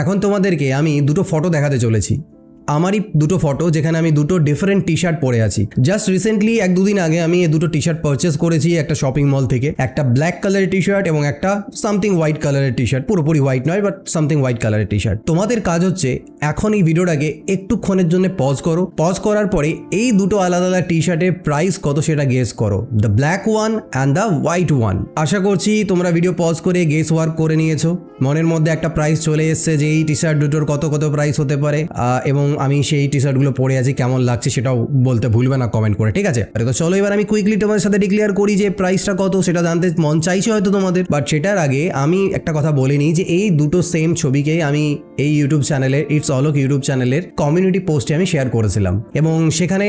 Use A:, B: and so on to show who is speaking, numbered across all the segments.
A: এখন তোমাদেরকে আমি দুটো ফটো দেখাতে চলেছি, আমারই দুটো ফটো যেখানে আমি দুটো ডিফারেন্ট টি শার্ট পরে আছি। জাস্ট রিসেন্টলি 1-2 দিন আগে আমি এই দুটো টি শার্ট পারচেস করেছি একটা শপিং মল থেকে, একটা ব্ল্যাক কালারের টি শার্ট এবং একটা সামথিং হোয়াইট কালারের টি শার্ট, পুরোপুরি হোয়াইট নয় বাট সামথিং হোয়াইট কালারের টি শার্ট। তোমাদের কাজ হচ্ছে এখন এই ভিডিওটাকে একটুক্ষণের জন্য পজ করো, পজ করার পরে এই দুটো আলাদা আলাদা টি শার্টের প্রাইস কত সেটা গেস করো, the black one and the white one. আশা করছি তোমরা ভিডিও পজ করে গেস ওয়ার্ক করে নিয়েছো, মনের মধ্যে একটা প্রাইস চলে এসছে যে এই টি শার্ট দুটোর কত কত প্রাইস হতে পারে, এবং আমি সেই টি শার্টগুলো পরে আছি কেমন লাগছে সেটাও বলতে ভুলবে না কমেন্ট করে, ঠিক আছে? তো চলো এবার আমি কুইকলি তোমাদের সাথে ডিক্লেয়ার করি যে প্রাইসটা কত, সেটা জানতে মন চাইছে হয়তো তোমাদের, বাট সেটার আগে আমি একটা কথা বলে নিই যে এই দুটো সেম ছবিকে আমি এই ইউটিউব চ্যানেলের ইটস অলোক ইউটিউব চ্যানেলের কমিউনিটি পোস্টে আমি শেয়ার করেছিলাম এবং সেখানে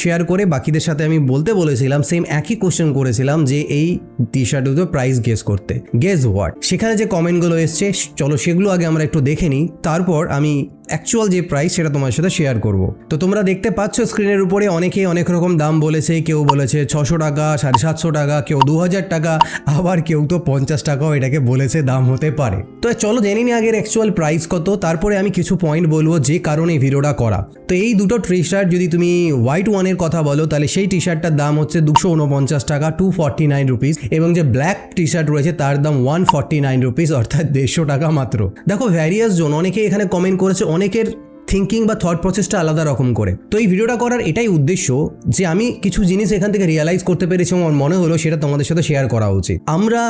A: শেয়ার করে বাকিদের সাথে আমি বলতে বলেছিলাম, সেম একই কোশ্চেন করেছিলাম যে এই টি শার্ট দুটো প্রাইস গেস করতে। Guess what? সেখানে যে কমেন্টগুলো এসছে চলো সেগুলো আগে আমরা একটু দেখে নিই, তারপর আমি অ্যাকচুয়াল যে প্রাইস সেটা তোমার সাথে শেয়ার করব। তো তোমরা দেখতে পাচ্ছ স্ক্রিনের উপরে অনেকেই অনেক রকম দাম বলেছে, কেউ বলেছে 600 টাকা, 750 টাকা, কেউ 2000 টাকা, আবার কেউ তো 50 টাকাও এটাকে বলেছে দাম হতে পারে। তো চলো জেনে নিই আগের অ্যাকচুয়াল প্রাইস কত, তারপরে আমি কিছু পয়েন্ট বলবো যে কারণে এই ভিডিওটা করা। তো এই দুটো টি শার্ট যদি তুমি হোয়াইট ওয়ানের কথা বলো তাহলে সেই টি শার্টটার দাম হচ্ছে 249 টাকা, 249 রুপিস, এবং যে ব্ল্যাক টি শার্ট রয়েছে তার দাম 149 রুপিস, অর্থাৎ 150 টাকা মাত্র। দেখো ভ্যারিয়াস জোন, অনেকে এখানে কমেন্ট করেছে, অনেকের থিঙ্কিং বা থট প্রসেসটা আলাদা রকম করে। তো এই ভিডিওটা করার এটাই উদ্দেশ্য যে আমি কিছু জিনিস এখান থেকে রিয়ালাইজ করতে পেরেছি এবং আমার মনে হলো সেটা তোমাদের সাথে শেয়ার করা উচিত। আমরা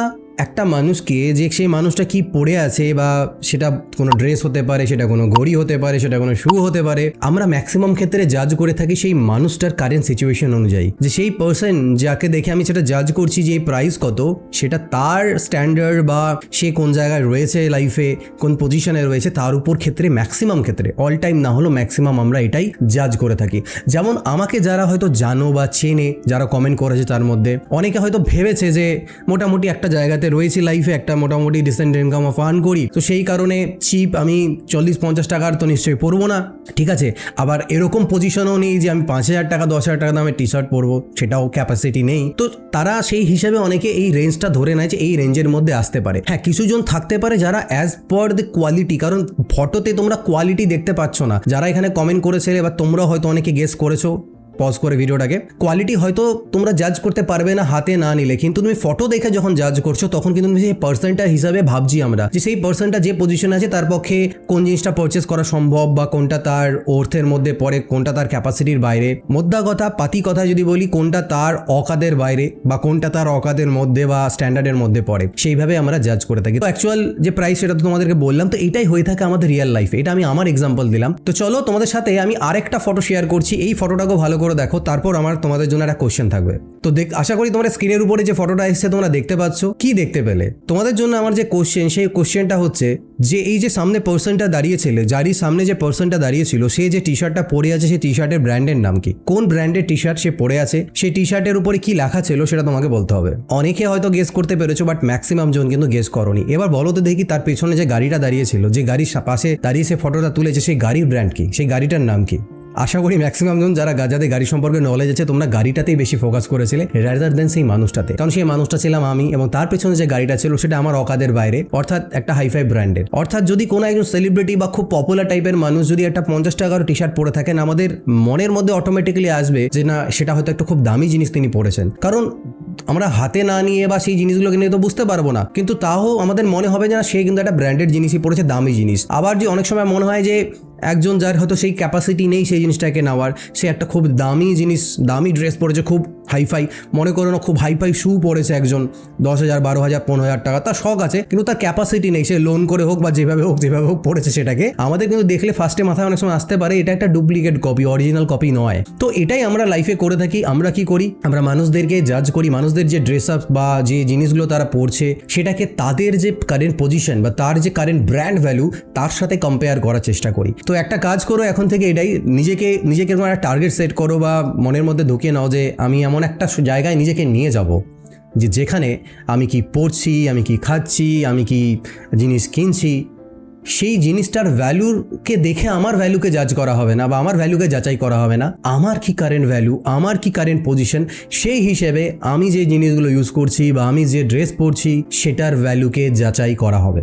A: একটা মানুষকে, যে সেই মানুষটা কি পরে আছে, বা সেটা কোনো ড্রেস হতে পারে, সেটা কোনো ঘড়ি হতে পারে, সেটা কোনো শু হতে পারে, আমরা ম্যাক্সিমাম ক্ষেত্রে জাজ করে থাকি সেই মানুষটার কারেন্ট সিচুয়েশন অনুযায়ী, যে সেই পার্সন যাকে দেখে আমি সেটা জাজ করছি যে এই প্রাইস কত, সেটা তার স্ট্যান্ডার্ড বা সে কোন জায়গায় রয়েছে লাইফে, কোন পজিশনে রয়েছে তার উপর ক্ষেত্রে ম্যাক্সিমাম ক্ষেত্রে, অল টাইম না হলেও ম্যাক্সিমাম আমরা এটাই জাজ করে থাকি। যেমন আমাকে যারা হয়তো জানো বা চেনে, যারা কমেন্ট করেছে তার মধ্যে অনেকে হয়তো ভেবেছে যে মোটামুটি একটা জায়গাতে রয়েছি লাইফে, একটা মোটামুটি ডিসেন্ট ইনকাম অফ আর্ন করি, তো সেই কারণে চিপ আমি 40-50 টাকার তো নিশ্চয়ই পরবো না, ঠিক আছে? আবার এরকম পজিশনও নেই যে আমি 5000 টাকা 10,000 টাকা দামে টি শার্ট পরবো, সেটাও ক্যাপাসিটি নেই। তো তারা সেই হিসাবে অনেকে এই রেঞ্জটা ধরে নেয় যে এই রেঞ্জের মধ্যে আসতে পারে। হ্যাঁ, কিছুজন থাকতে পারে যারা অ্যাজ পার দ্য কোয়ালিটি, কারণ ফটোতে তোমরা কোয়ালিটি দেখতে পাচ্ছ না, যারা এখানে কমেন্ট করেছে বা তোমরা হয়তো অনেকে গেস করেছো পজ করে ভিডিওটাকে, কোয়ালিটি হয়তো তোমরা জাজ করতে পারবে না হাতে না নিলে, কিন্তু তুমি ফটো দেখে যখন জাজ করছো তখন কিন্তু তুমি সেই পার্সনটা হিসাবে ভাবছি আমরা যে সেই পার্সনটা যে পজিশনে আছে তার পক্ষে কোন জিনিসটা পারচেস করা সম্ভব, বা কোনটা তার অর্থের মধ্যে পড়ে, কোনটা তার ক্যাপাসিটির বাইরে, মোদ্দা কথা পাতি কথা যদি বলি, কোনটা তার অকাদের বাইরে বা কোনটা তার অকাদের মধ্যে বা স্ট্যান্ডার্ডের মধ্যে পড়ে, সেইভাবে আমরা জাজ করে থাকি। তো অ্যাকচুয়াল যে প্রাইস সেটা তো তোমাদেরকে বললাম, তো এটাই হয়ে থাকে আমাদের রিয়েল লাইফে, এটা আমি আমার এক্সাম্পল দিলাম। তো চলো তোমাদের সাথে আমি আরেকটা ফটো শেয়ার করছি, এই ফটোটাকেও ভালো দেখো, তারপর আমার তোমাদের জন্য একটা কোশ্চেন থাকবে। তো আশা করি তোমরা স্ক্রিনের উপরে যে ফটোটা এসেছে তোমরা দেখতে পাচ্ছ। কি দেখতে পেলে? তোমাদের জন্য আমার যে কোশ্চেন, সেই কোশ্চেনটা হচ্ছে যে এই যে সামনে পার্সনটা দাঁড়িয়েছিল, যারই সামনে যে পার্সনটা দাঁড়িয়েছিল, সে যে টি শার্টটা পরে আছে সেই টি শার্টের ব্র্যান্ডের নাম কি? কোন ব্র্যান্ডের টি শার্ট সে পরে আছে? সেই টি শার্টের উপরে কি লেখা ছিল সেটা তোমাকে বলতে হবে। অনেকে হয়তো গেস করতে পেরেছো বাট ম্যাক্সিমাম জন কিন্তু গেস করোনি। এবার বলো তো দেখি তার পেছনে যে গাড়িটা দাঁড়িয়েছিল, যে গাড়ির পাশে দাঁড়িয়ে সে ফটোটা তুলেছে, সেই গাড়ির ব্র্যান্ড কি? সেই গাড়িটার নাম কি? আশা করি ম্যাক্সিমাম জন যারা যাদের গাড়ি সম্পর্কে নলেজ আছে তোমরা গাড়িটাতেই বেশি ফোকাস করেছিলে রাদার দেন সেই মানুষটাতে, কারণ সেই মানুষটা ছিলাম আমি এবং তার পেছনে যে গাড়িটা ছিল সেটা আমার অকাদের বাইরে, অর্থাৎ একটা হাইফাই ব্র্যান্ডের। অর্থাৎ যদি কোনো একজন সেলিব্রিটি বা খুব পপুলার টাইপের মানুষ যদি একটা 50 টাকার টি শার্ট পরে থাকেন, আমাদের মনের মধ্যে অটোমেটিক্যালি আসবে যে না, সেটা হয়তো একটা খুব দামি জিনিস তিনি পরেছেন, কারণ আমরা হাতে না নিয়ে বা সেই জিনিসগুলোকে নিয়ে তো বুঝতে পারবো না, কিন্তু তাও আমাদের মনে হবে যে না, সে কিন্তু একটা ব্র্যান্ডেড জিনিসই পড়েছে, দামি জিনিস। আবার যে অনেক সময় মনে হয় যে একজন যার হয়তো সেই ক্যাপাসিটি নেই সেই জিনিসটাকে নেওয়ার, সে একটা খুব দামি জিনিস, দামি ড্রেস পরেছে, খুব হাইফাই, মনে করো না খুব হাইফাই শু পরেছে একজন, 10,000 12,000 15,000 টাকা, তার শখ আছে কিন্তু তার ক্যাপাসিটি নেই, সে লোন করে হোক বা যেভাবে হোক পড়েছে সেটাকে। আমাদের কিন্তু দেখলে ফার্স্টে মাথায় অনেক সময় আসতে পারে এটা একটা ডুপ্লিকেট কপি, অরিজিনাল কপি নয়। তো এটাই আমরা লাইফে করে থাকি। আমরা কি করি? আমরা মানুষদেরকে জাজ করি, মানুষদের যে ড্রেস আপ বা যে জিনিসগুলো তারা পরছে সেটাকে তাদের যে কারেন্ট পজিশন বা তার যে কারেন্ট ব্র্যান্ড ভ্যালু তার সাথে কম্পেয়ার করার চেষ্টা করি। তো একটা কাজ করো এখন থেকে, এটাই নিজেকে একটা টার্গেট সেট করো বা মনের মধ্যে ঢুকিয়ে নাও যে আমি এমন একটা জায়গায় নিজেকে নিয়ে যাব যেখানে আমি কি পড়ছি, আমি কি খাচ্ছি, আমি কি জিনিস কিনছি, সেই জিনিসটার ভ্যালুকে দেখে আমার ভ্যালুকে জাজ করা হবে না বা আমার ভ্যালুকে যাচাই করা হবে না। আমার কি কারেন্ট ভ্যালু, আমার কি কারেন্ট পজিশন, সেই হিসেবে আমি যে জিনিসগুলো ইউজ করছি বা আমি যে ড্রেস পরছি সেটার ভ্যালুকে যাচাই করা হবে।